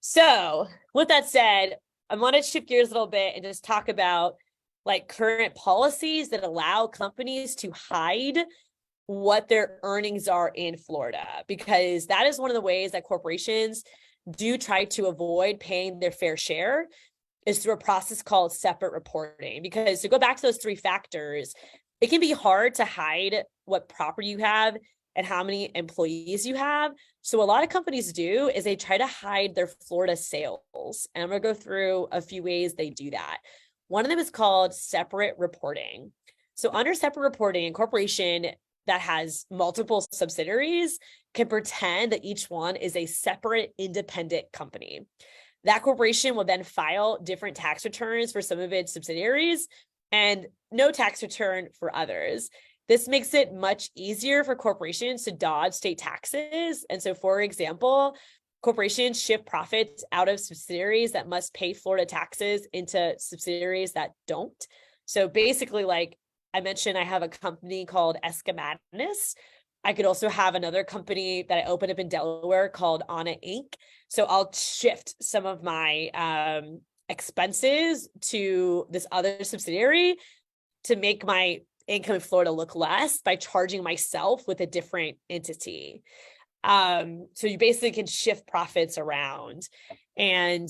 So with that said, I want to shift gears a little bit and just talk about like current policies that allow companies to hide what their earnings are in Florida, because that is one of the ways that corporations do try to avoid paying their fair share is through a process called separate reporting. Because to go back to those three factors, it can be hard to hide what property you have and how many employees you have. So a lot of companies do is they try to hide their Florida sales. And I'm going to go through a few ways they do that. One of them is called separate reporting. So under separate reporting, a corporation that has multiple subsidiaries can pretend that each one is a separate independent company. That corporation will then file different tax returns for some of its subsidiaries and no tax return for others. This makes it much easier for corporations to dodge state taxes. And so, for example, corporations shift profits out of subsidiaries that must pay Florida taxes into subsidiaries that don't. So basically, like I mentioned, I have a company called Escamatinus. I could also have another company that I opened up in Delaware called Anna Inc. So I'll shift some of my expenses to this other subsidiary to make my income in Florida look less by charging myself with a different entity. So you basically can shift profits around. And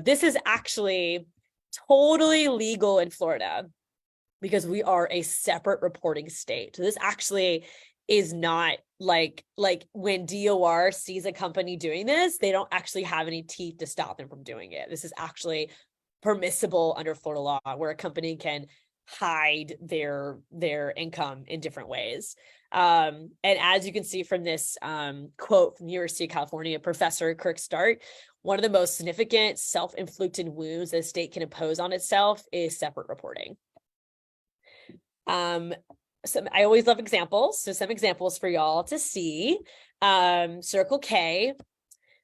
this is actually totally legal in Florida because we are a separate reporting state. So this actually is not like when DOR sees a company doing this, they don't actually have any teeth to stop them from doing it. This is actually permissible under Florida law, where a company can hide their income in different ways. And as you can see from this quote from the University of California, Professor Kirk Start, one of the most significant self-inflicted wounds a state can impose on itself is separate reporting. I always love examples. So some examples for y'all to see. Circle K.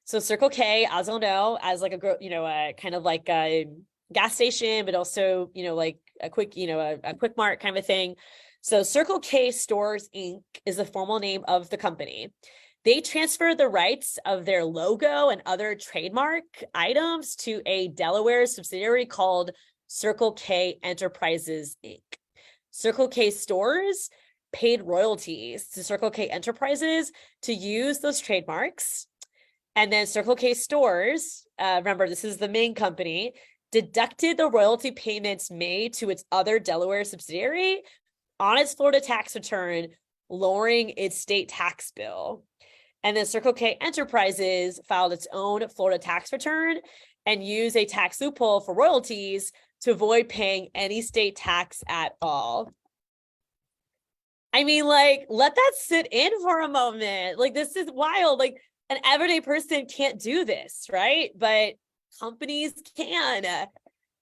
So Circle K, as you'll know, as like a kind of like a gas station, but also, like a quick, a quick mart kind of a thing. So Circle K Stores Inc. is the formal name of the company. They transfer the rights of their logo and other trademark items to a Delaware subsidiary called Circle K Enterprises Inc. Circle K Stores paid royalties to Circle K Enterprises to use those trademarks. And then Circle K Stores, remember, this is the main company, deducted the royalty payments made to its other Delaware subsidiary on its Florida tax return, lowering its state tax bill. And then Circle K Enterprises filed its own Florida tax return and used a tax loophole for royalties to avoid paying any state tax at all. I mean, like, let that sit in for a moment. Like, this is wild. Like, an everyday person can't do this, right? But companies can.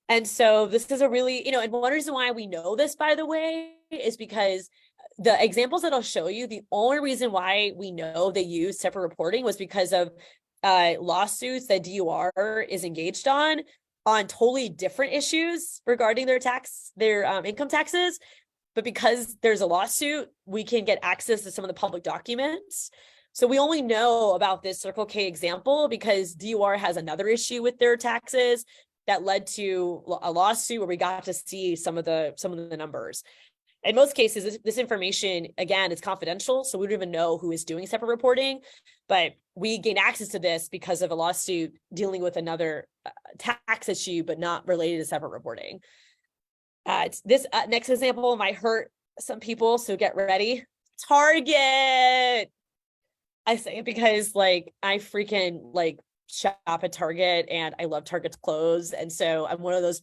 And so this is a really, and one reason why we know this, by the way, is because the examples that I'll show you, the only reason why we know they use separate reporting was because of lawsuits that DOR is engaged on totally different issues regarding their income taxes. But because there's a lawsuit, we can get access to some of the public documents. So we only know about this Circle K example because DOR has another issue with their taxes that led to a lawsuit where we got to see some of the numbers. In most cases, this information, again, is confidential, so we don't even know who is doing separate reporting, but we gain access to this because of a lawsuit dealing with another tax issue, but not related to separate reporting. This next example might hurt some people, so get ready. Target. I say it because like I freaking shop at Target and I love Target's clothes. And so I'm one of those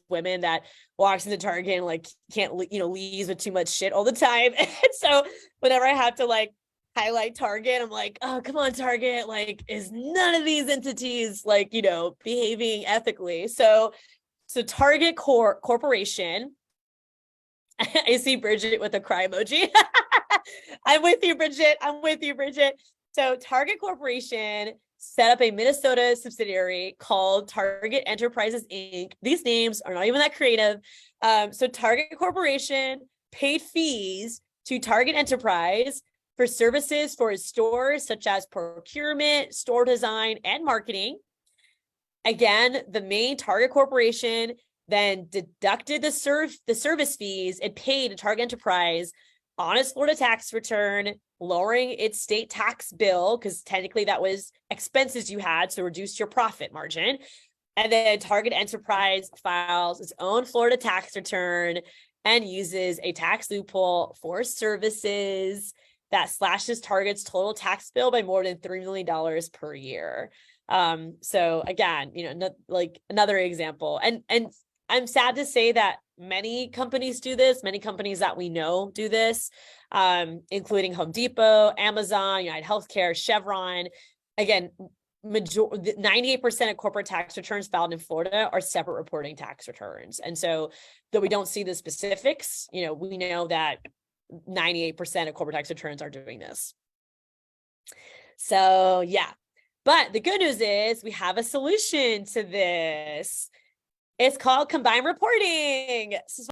women that walks into Target and like can't, leaves with too much shit all the time. And so whenever I have to highlight Target, I'm like, oh, come on, Target, is none of these entities behaving ethically. So Target Corporation, I see Bridget with a cry emoji. I'm with you, Bridget. So Target Corporation set up a Minnesota subsidiary called Target Enterprises Inc. These names are not even that creative. So Target Corporation paid fees to Target Enterprise for services for its stores, such as procurement, store design, and marketing. Again, the main target corporation then deducted the service fees it paid to Target Enterprise on its Florida tax return, lowering its state tax bill, because technically that was expenses you had, so reduced your profit margin. And then Target Enterprise files its own Florida tax return and uses a tax loophole for services that slashes Target's total tax bill by more than $3 million per year. So again, like another example, and I'm sad to say that many companies do this, many companies that we know do this, including Home Depot, Amazon, United Healthcare, Chevron. Again, 98% of corporate tax returns filed in Florida are separate reporting tax returns. And so though we don't see the specifics, we know that 98% of corporate tax returns are doing this. So yeah, but the good news is we have a solution to this. It's called combined reporting.